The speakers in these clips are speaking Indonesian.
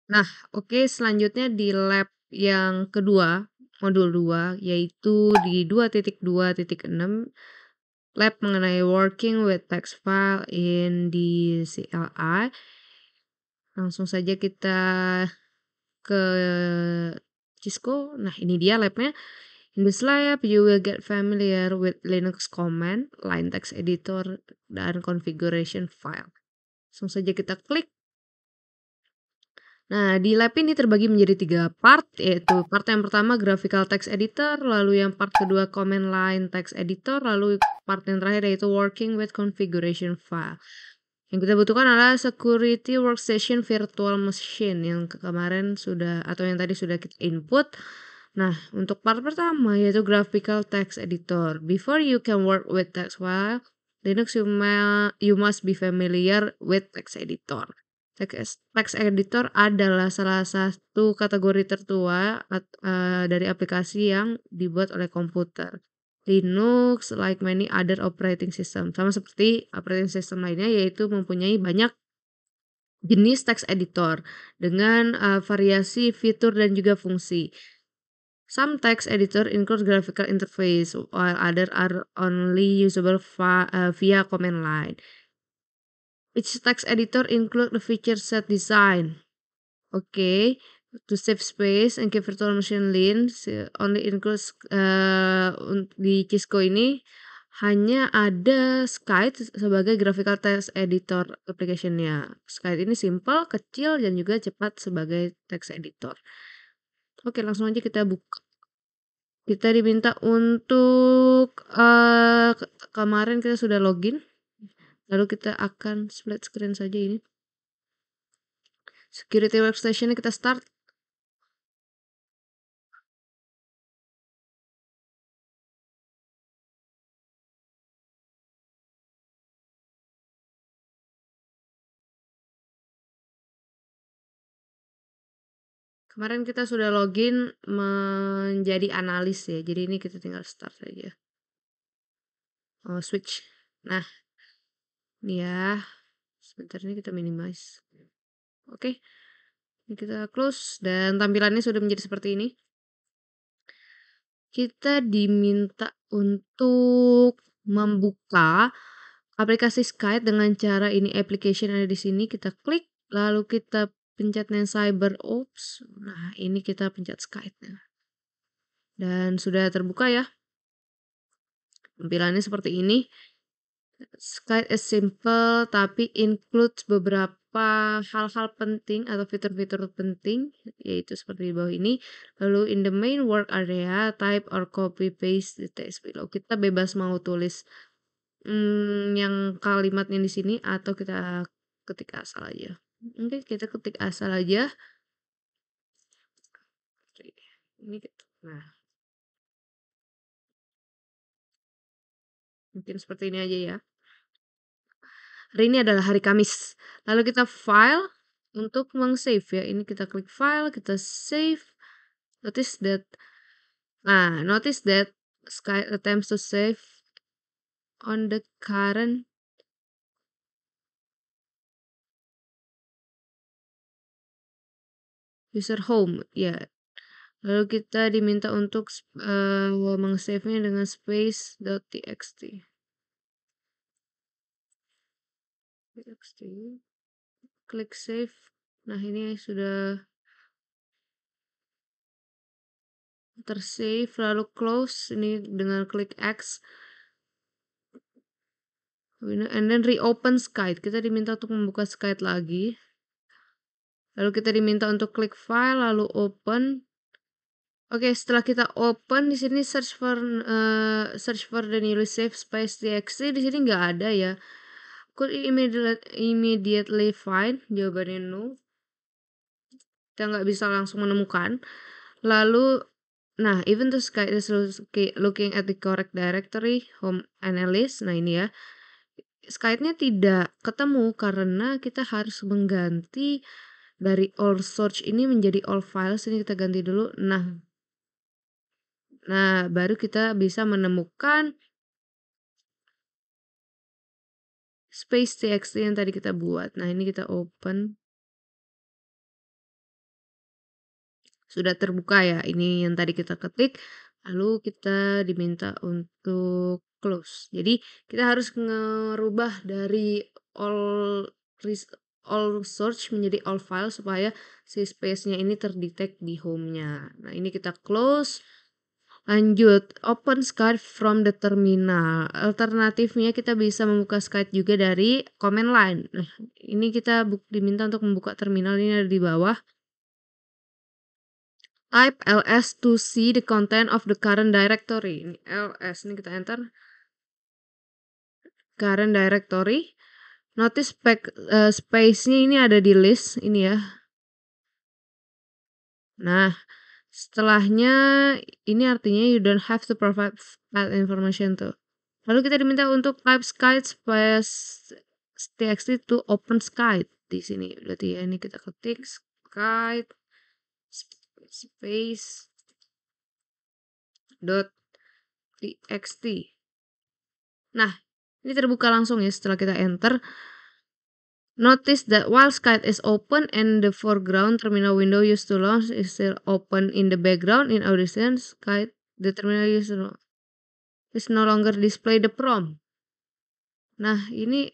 Nah, oke, selanjutnya di lab yang kedua, modul 2, yaitu di 2.2.6, lab mengenai working with text file in di CLI. Langsung saja kita ke Cisco. Nah, ini dia labnya. In this lab, you will get familiar with Linux command, line text editor, dan configuration file. Langsung saja kita klik. Nah, di lab ini terbagi menjadi 3 part, yaitu part yang pertama graphical text editor, lalu yang part kedua command line text editor, lalu part yang terakhir yaitu working with configuration file. Yang kita butuhkan adalah security workstation virtual machine yang kemarin sudah atau yang tadi sudah kita input. Nah, untuk part pertama yaitu graphical text editor. Before you can work with text file, Linux you must be familiar with text editor. Text editor adalah salah satu kategori tertua dari aplikasi yang dibuat oleh komputer. Linux, like many other operating system, sama seperti operating system lainnya, yaitu mempunyai banyak jenis text editor dengan variasi fitur dan juga fungsi. Some text editor include graphical interface, while other are only usable via command line. Each text editor include the feature set design. Okay, to save space and keep virtual machine lean, only includes di Cisco ini hanya ada Skype sebagai graphical text editor application-nya. Skype ini simple, kecil, dan juga cepat sebagai text editor. Oke, langsung aja kita buka. Kita diminta untuk kemarin kita sudah login, lalu kita akan split screen saja ini. Security workstation kita start. Kemarin kita sudah login menjadi analis ya. Jadi ini kita tinggal start saja. Oh, switch. Nah, ini ya. Sebentar ini kita minimize. Oke. Ini kita close dan tampilannya sudah menjadi seperti ini. Kita diminta untuk membuka aplikasi Skype dengan cara ini application ada di sini, kita klik, lalu kita pencet yang CyberOps. Nah, ini kita pencet Skype-nya. Dan sudah terbuka ya. Tampilannya seperti ini. Skype is simple tapi includes beberapa hal-hal penting atau fitur-fitur penting, yaitu seperti di bawah ini. Lalu in the main work area, type or copy paste the text below. Kita bebas mau tulis yang kalimatnya di sini atau kita ketik asal aja. Oke, kita ketik asal aja. Ini gitu. Nah, mungkin seperti ini aja ya. Hari ini adalah hari Kamis. Lalu kita file untuk meng-save ya. Ini kita klik file, kita save. Notice that Skype attempts to save on the current user home. Ya. Lalu kita diminta untuk meng-save-nya dengan space.txt. Klik save. Nah, ini sudah tersave, lalu close ini dengan klik X. And then reopen Skype. Kita diminta untuk membuka Skype lagi. Lalu kita diminta untuk klik file lalu open. Oke, setelah kita open di sini search for the newly saved space.txt, di sini nggak ada ya. Could immediately find, jawabannya no. Kita nggak bisa langsung menemukan. Lalu, nah, even though Skype is looking at the correct directory, home analyst, nah ini ya. Skype-nya tidak ketemu karena kita harus mengganti dari all source ini menjadi all files. Ini kita ganti dulu. Nah, baru kita bisa menemukan space.txt yang tadi kita buat. Nah, ini kita open. sudah terbuka ya, ini yang tadi kita ketik, lalu kita diminta untuk close. Jadi kita harus ngerubah dari all res all search menjadi all file supaya si space-nya ini terdetek di home-nya. Nah, ini kita close, lanjut open Skype from the terminal. Alternatifnya kita bisa membuka Skype juga dari command line. Nah, ini kita diminta untuk membuka terminal, ini ada di bawah. Type ls to see the content of the current directory. Ini ls, ini kita enter. Current directory. Notice space-nya ini ada di list, ini ya. Nah, setelahnya ini artinya you don't have to provide that information tuh. Lalu kita diminta untuk type Skype space txt to open Skype di sini. Berarti ya ini kita ketik Skype space dot txt. Nah, ini terbuka langsung ya setelah kita enter. Notice that while Skype is open and the foreground terminal window used to launch is still open in the background in Audition, Skype the terminal used to is no longer display the prompt. Nah, ini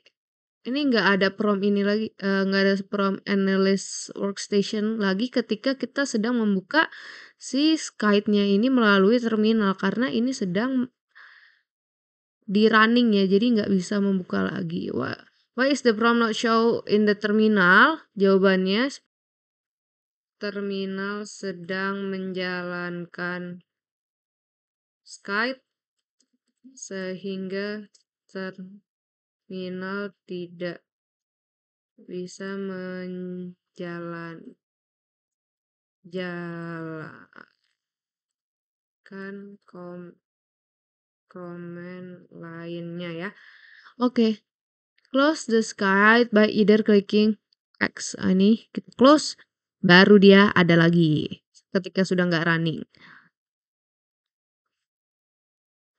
nggak ada prompt ini lagi, nggak ada prompt analyst workstation lagi ketika kita sedang membuka si Skype-nya ini melalui terminal, karena ini sedang di running ya, jadi nggak bisa membuka lagi. Why is the prompt not show in the terminal? Jawabannya, terminal sedang menjalankan Skype sehingga terminal tidak bisa menjalankan komen lainnya ya. Oke. Close the Skype by either clicking X. Ini kita close, baru dia ada lagi ketika sudah nggak running.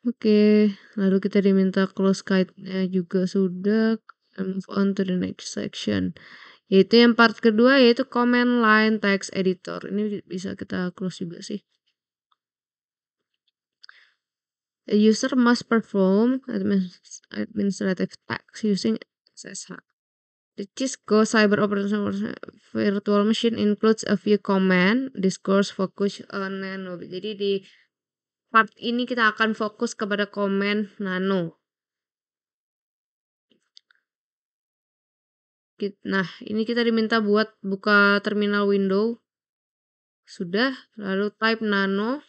Oke, lalu kita diminta close Skype-nya juga sudah. Move on to the next section. Yaitu yang part kedua, yaitu command line text editor. Ini bisa kita close juga sih. A user must perform administrative tasks using SSH. The Cisco Cyber Operations Virtual Machine includes a few command. This course focus on Nano. Jadi di part ini kita akan fokus kepada command Nano. Nah, ini kita diminta buat buka terminal window. Sudah, lalu type nano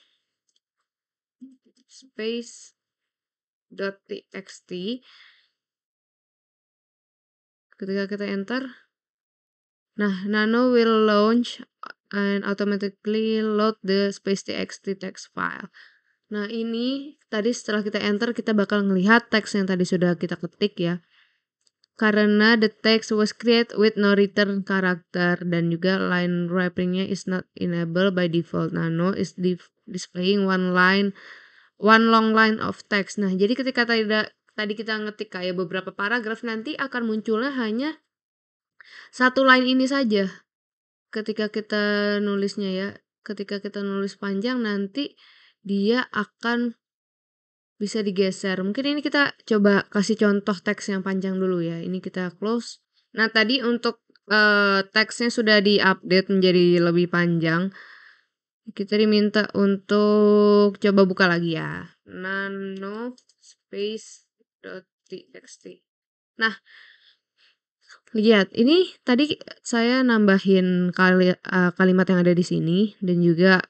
space .txt. Ketika kita enter, nah, nano will launch and automatically load the space .txt text file. Nah, ini tadi setelah kita enter, kita bakal ngelihat teks yang tadi sudah kita ketik ya. Karena the text was created with no return character dan juga line wrapping-nya is not enabled by default. Nano is displaying one long line of text. Nah, jadi ketika tadi kita ngetik kayak beberapa paragraf, nanti akan munculnya hanya satu line ini saja. Ketika kita nulisnya ya, ketika kita nulis panjang nanti dia akan bisa digeser. Mungkin ini kita coba kasih contoh teks yang panjang dulu ya. Ini kita close. Nah, tadi untuk teksnya sudah diupdate menjadi lebih panjang. Kita diminta untuk coba buka lagi ya. Nano space .txt. Nah, lihat ini tadi saya nambahin kalimat yang ada di sini dan juga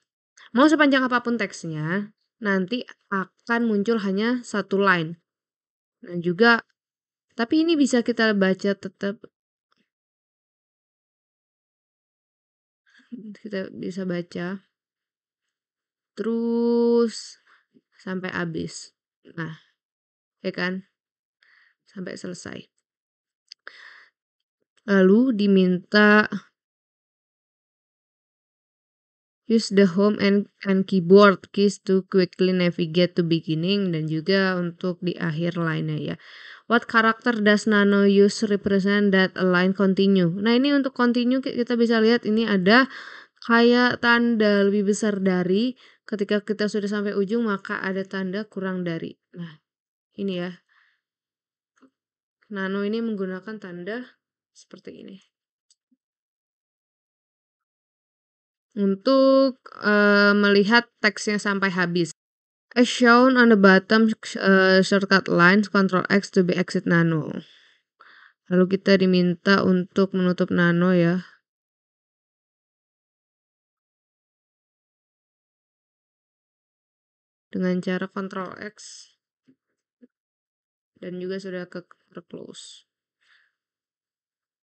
mau sepanjang apapun teksnya, nanti akan muncul hanya satu line. Nah, juga tapi ini bisa kita baca tetap. Kita bisa baca terus sampai habis. Nah, ya kan? Sampai selesai. Lalu diminta use the home and keyboard keys to quickly navigate to beginning dan juga untuk di akhir line-nya ya. What character does Nano use represent that a line continue? Nah, ini untuk continue kita bisa lihat ini ada kayak tanda lebih besar dari, ketika kita sudah sampai ujung maka ada tanda kurang dari. Nah, ini ya, nano ini menggunakan tanda seperti ini. Untuk, melihat teksnya sampai habis. As shown on the bottom, shortcut lines, Ctrl X to be exit nano. Lalu kita diminta untuk menutup nano ya. Dengan cara Ctrl X. Dan juga sudah ke close.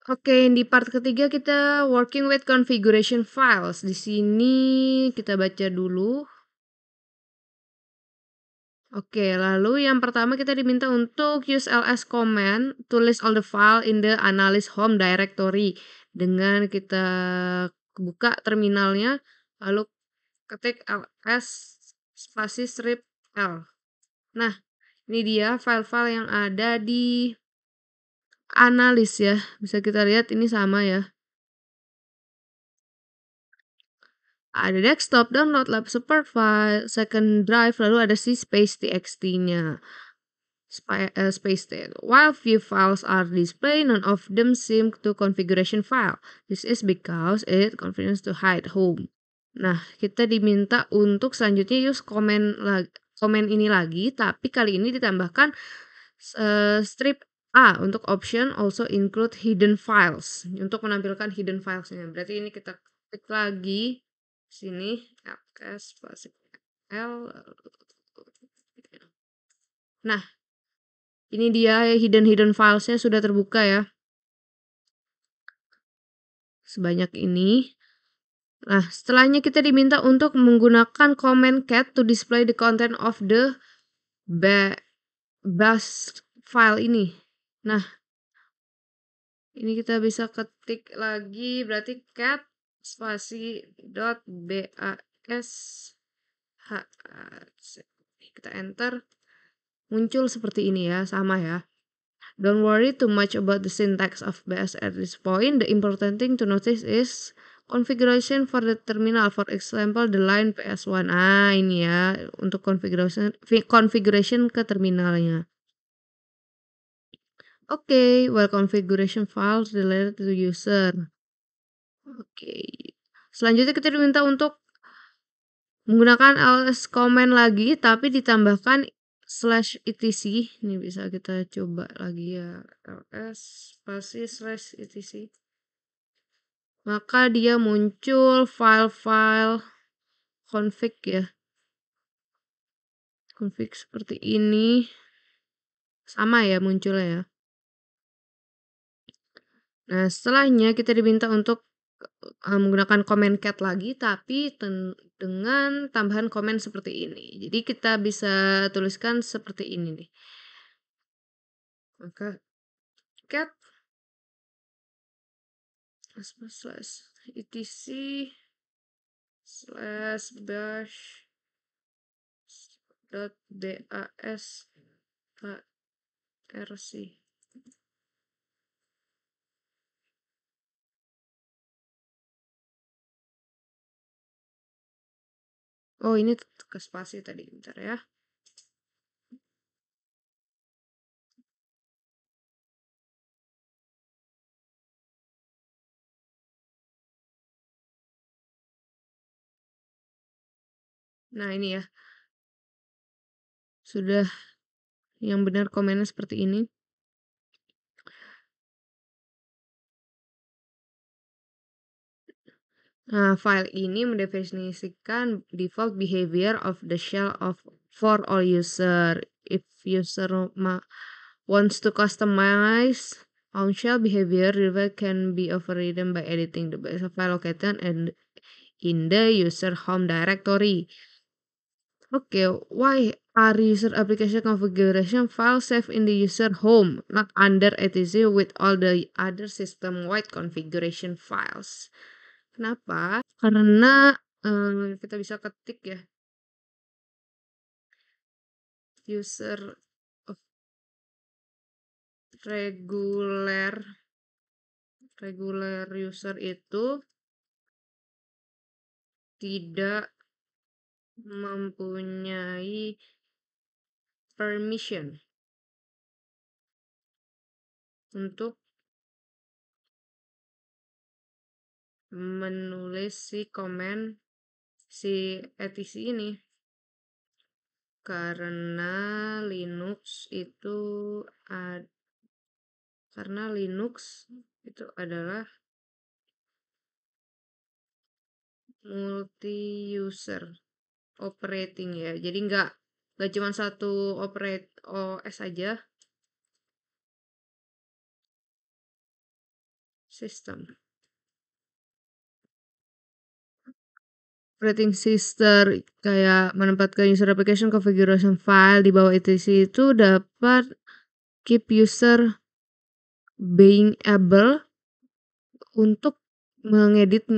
Oke, di part ketiga kita working with configuration files. Di sini kita baca dulu. Oke, lalu yang pertama kita diminta untuk use ls command to list all the file in the analyst home directory. Dengan kita buka terminalnya, lalu ketik ls spasi strip l. Nah, ini dia file-file yang ada di analis ya. Bisa kita lihat ini sama ya. Ada desktop, download, lab support file, second drive, lalu ada si space txt-nya. Space there. While few files are displayed, none of them seem to configuration file. This is because it configures to hide home. Nah, kita diminta untuk selanjutnya use komen ini lagi, tapi kali ini ditambahkan strip A untuk option also include hidden files untuk menampilkan hidden filesnya. Berarti ini kita klik lagi sini ls l. Nah, ini dia hidden filesnya sudah terbuka ya. Sebanyak ini. Nah, setelahnya kita diminta untuk menggunakan command cat to display the content of the bash file ini. Nah, ini kita bisa ketik lagi, berarti cat spasi .bas kita enter, muncul seperti ini ya, sama ya. Don't worry too much about the syntax of bash at this point. The important thing to notice is configuration for the terminal. For example, the line PS1. Ah, ini ya untuk configuration ke terminalnya. Oke, while configuration files related to user. Oke. Selanjutnya kita diminta untuk menggunakan ls command lagi tapi ditambahkan /etc. Ini bisa kita coba lagi ya, ls spasi /etc. Maka dia muncul file-file config ya. Config seperti ini. Sama ya munculnya ya. Nah, setelahnya kita diminta untuk menggunakan comment cat lagi tapi dengan tambahan komen seperti ini. Jadi kita bisa tuliskan seperti ini nih. Maka cat slash etc slash bash dot bas rc. Oh, ini ke spasi tadi, bentar ya. Nah, ini ya. Sudah yang benar komennya seperti ini. Nah, file ini mendefinisikan default behavior of the shell for all user. If user wants to customize on shell behavior, the can be overridden by editing the base file located and in the user home directory. Okay, why are user application configuration files saved in the user home, not under etc with all the other system-wide configuration files? Kenapa? Karena kita bisa ketik ya, user of regular user itu tidak mempunyai permission untuk menulis si komen si etc ini karena Linux itu ad- karena Linux itu adalah multi user operating ya. Jadi nggak cuma satu operate OS aja sistem. Operating system kayak menempatkan user application configuration file di bawah etc itu dapat keep user being able untuk mengedit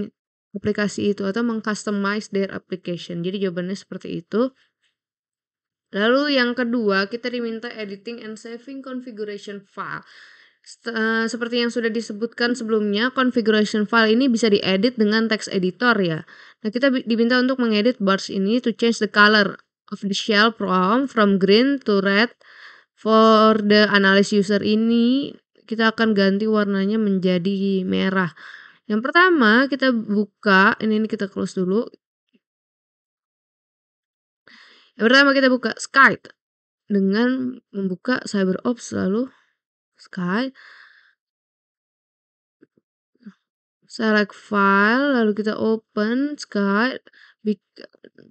aplikasi itu atau mengcustomize their application. Jadi jawabannya seperti itu. Lalu yang kedua, kita diminta editing and saving configuration file. Seperti yang sudah disebutkan sebelumnya, configuration file ini bisa diedit dengan text editor ya. Nah, kita diminta untuk mengedit bars ini to change the color of the shell from green to red. For the analysis user ini, kita akan ganti warnanya menjadi merah. Yang pertama, kita buka, ini kita close dulu. Yang pertama kita buka Skype dengan membuka CyberOps lalu Skype, select file, lalu kita open Skype.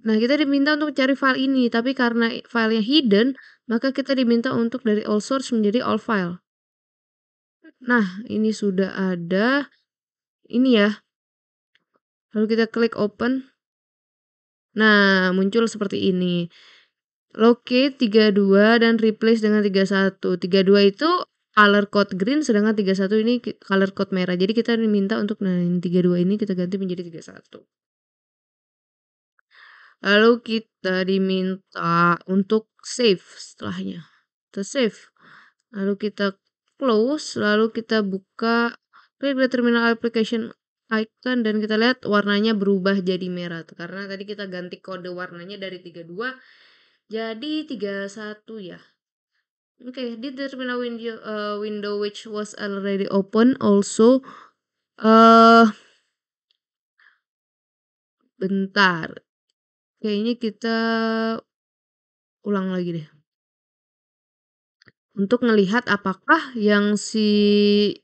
Nah, kita diminta untuk cari file ini, tapi karena filenya hidden, maka kita diminta untuk dari all source menjadi all file. Nah, ini sudah ada. Ini ya. Lalu kita klik open. Nah, muncul seperti ini. Locate 32 dan replace dengan 31. 32 itu color code green, sedangkan 31 ini color code merah. Jadi kita diminta untuk ini 32 ini kita ganti menjadi 31. Lalu kita diminta untuk save setelahnya. Kita save. Lalu kita close, lalu kita buka klik di terminal application icon dan kita lihat warnanya berubah jadi merah karena tadi kita ganti kode warnanya dari 32 jadi 31 ya. Okay, did the terminal window which was already open also bentar. Kayaknya kita ulang lagi deh. Untuk ngelihat apakah yang si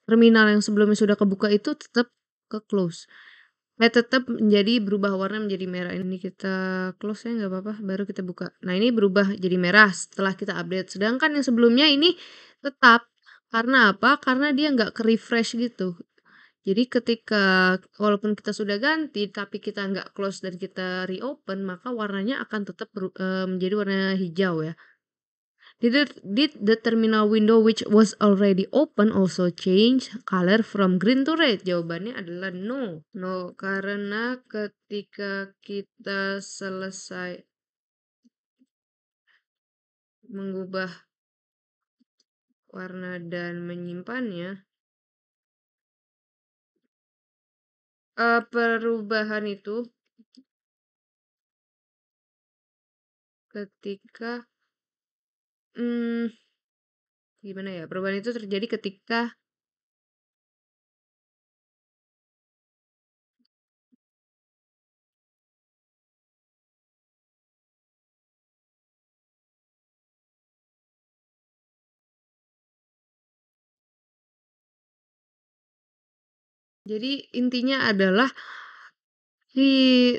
terminal yang sebelumnya sudah kebuka itu tetap ke-close. Tetap menjadi berubah warna menjadi merah. Ini kita close ya nggak apa-apa, baru kita buka. Nah, ini berubah jadi merah setelah kita update. Sedangkan yang sebelumnya ini tetap. Karena apa? Karena dia nggak ke-refresh gitu. Jadi ketika walaupun kita sudah ganti tapi kita nggak close dan kita reopen, maka warnanya akan tetap menjadi warna hijau ya. Did the terminal window which was already open also change color from green to red? Jawabannya adalah no. No, karena ketika kita selesai mengubah warna dan menyimpannya, perubahan itu ketika gimana ya? Perubahan itu terjadi ketika jadi intinya adalah si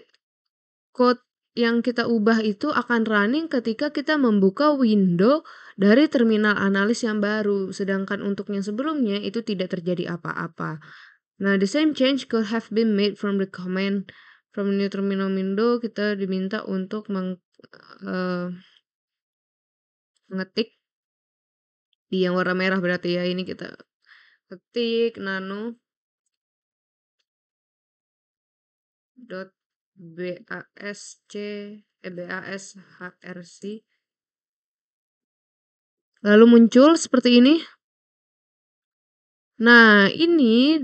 code yang kita ubah itu akan running ketika kita membuka window dari terminal analis yang baru, sedangkan untuk yang sebelumnya itu tidak terjadi apa-apa. Nah, the same change could have been made from the command from new terminal window. Kita diminta untuk mengetik di yang warna merah berarti ya. Ini kita ketik nano dot bashrc lalu muncul seperti ini. Nah, ini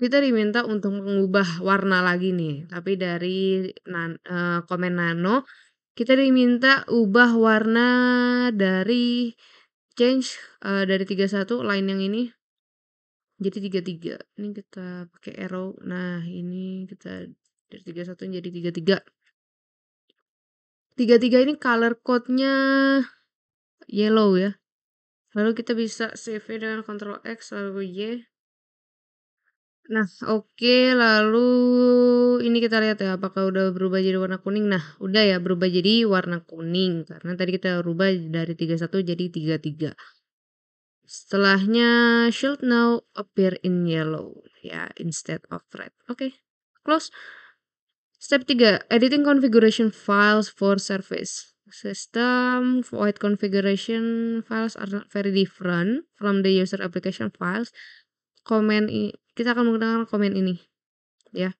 kita diminta untuk mengubah warna lagi nih, tapi dari komen nano, kita diminta ubah warna dari change, dari 31 line yang ini jadi 33. Ini kita pakai arrow, nah ini kita dari 31 jadi 33. 33 ini color code-nya yellow ya. Lalu kita bisa save dengan Ctrl X lalu Y. Nah, oke, lalu ini kita lihat ya apakah udah berubah jadi warna kuning. Nah, udah ya berubah jadi warna kuning karena tadi kita rubah dari 31 jadi 33. Setelahnya should now appear in yellow ya instead of red. Oke, close. Step 3, editing configuration files for service. System wide configuration files are not very different from the user application files. Kita akan menggunakan komen ini ya.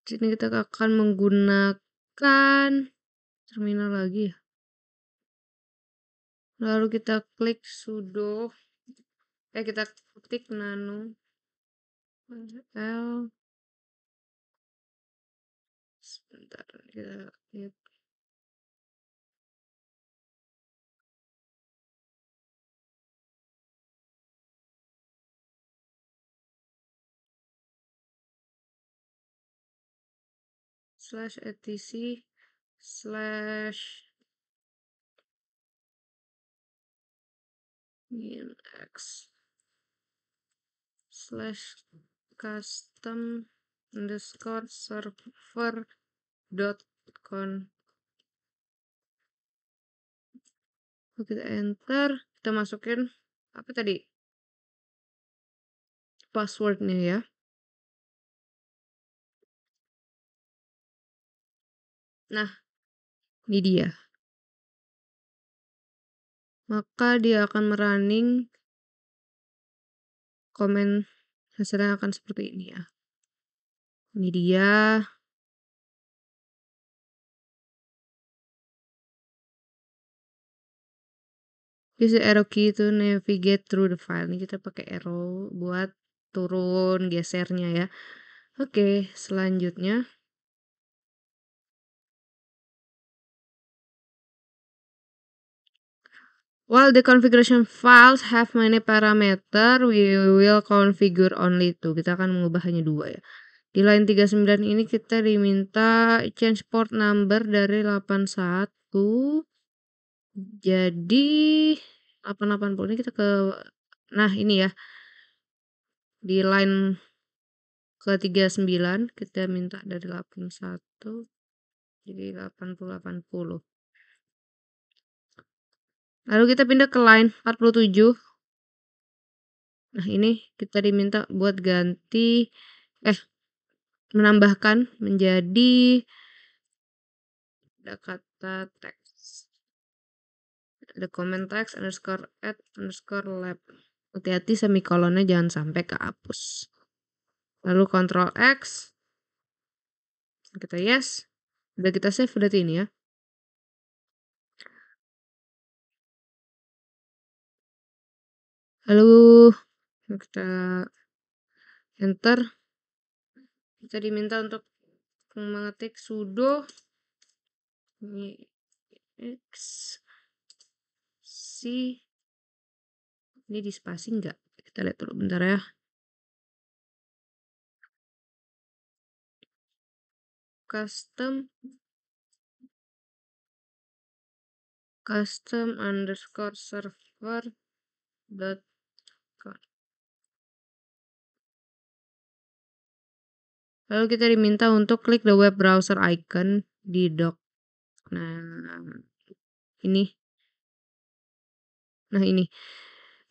Sini kita akan menggunakan terminal lagi ya. Lalu kita klik sudo. Kita ketik nano l. Sebentar kita lihat. /etc /minx /custom underscore server dot con. Kita enter, kita masukin apa tadi passwordnya ya. Nah, ini dia. Maka dia akan merunning komen hasilnya akan seperti ini ya. Ini dia. Use the arrow key to navigate through the file. Ini kita pakai arrow buat turun gesernya ya. Oke, selanjutnya. While the configuration files have many parameter, we will configure only 2. Kita akan mengubah hanya 2 ya. Di line 39 ini kita diminta change port number dari 81 jadi 880. Ini kita ke ini ya. Di line ke 39 kita minta dari 81 jadi 8080. Lalu kita pindah ke line 47. Nah, ini kita diminta buat ganti menambahkan menjadi ada kata teks. Ada comment text underscore add underscore lab. Hati-hati semikolonnya jangan sampai kehapus. Lalu Ctrl X. Kita yes. Udah kita save berarti ini ya. Lalu kita enter. Kita diminta untuk mengetik sudo x c. Ini di spasi enggak? Kita lihat dulu bentar ya. Custom underscore server dot com. Lalu kita diminta untuk klik the web browser icon di dock. Nah, ini. Nah, ini.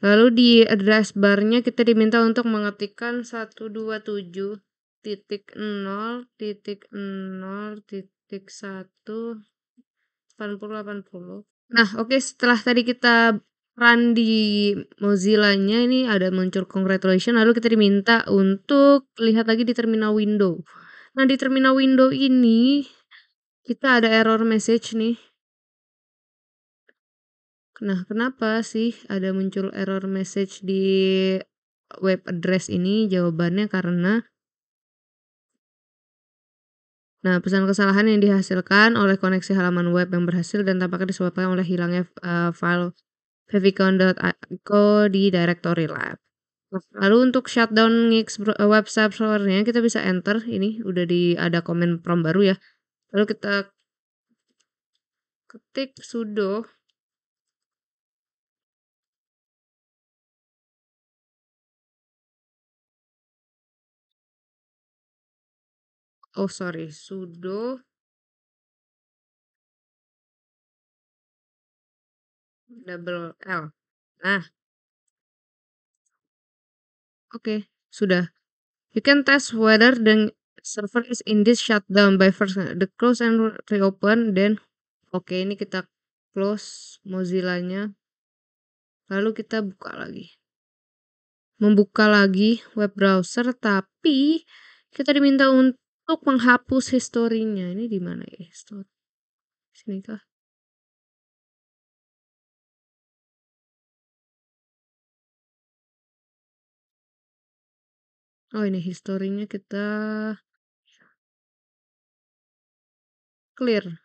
Lalu di address bar-nya kita diminta untuk mengetikkan 127.0.0.1 Nah, oke, setelah tadi kita run di Mozilla-nya ini ada muncul congratulations, lalu kita diminta untuk lihat lagi di terminal window. Nah, di terminal window ini kita ada error message nih. Nah, kenapa sih ada muncul error message di web address ini? Jawabannya karena pesan kesalahan yang dihasilkan oleh koneksi halaman web yang berhasil dan tampaknya disebabkan oleh hilangnya, file favicon.co di directory lab. Nah, lalu untuk shutdown web server-nya kita bisa enter ini udah ada komen prompt baru ya. Lalu kita ketik sudo sudo double L. Nah, oke, sudah. You can test whether the server is indeed shut down by first the close and reopen then oke ini kita close Mozilla-nya lalu kita buka lagi. Membuka lagi web browser tapi kita diminta untuk menghapus historinya. Ini di mana ya history? Sini kah? Oh ini historinya kita clear.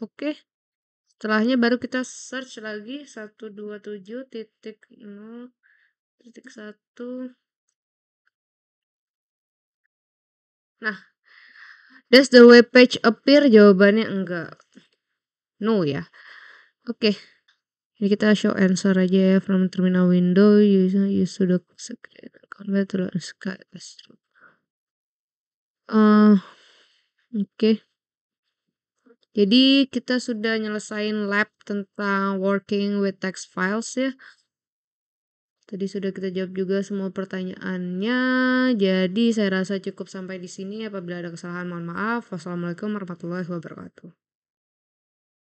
Oke. Setelahnya baru kita search lagi 127.0.1. Nah, does the web page appear? Jawabannya enggak. No ya. Oke. Ini kita show answer aja ya from terminal window use sudo convert to oke. Jadi kita sudah nyelesain lab tentang working with text files ya. Tadi sudah kita jawab juga semua pertanyaannya. Jadi saya rasa cukup sampai di sini. Apabila ada kesalahan mohon maaf. Wassalamualaikum warahmatullahi wabarakatuh.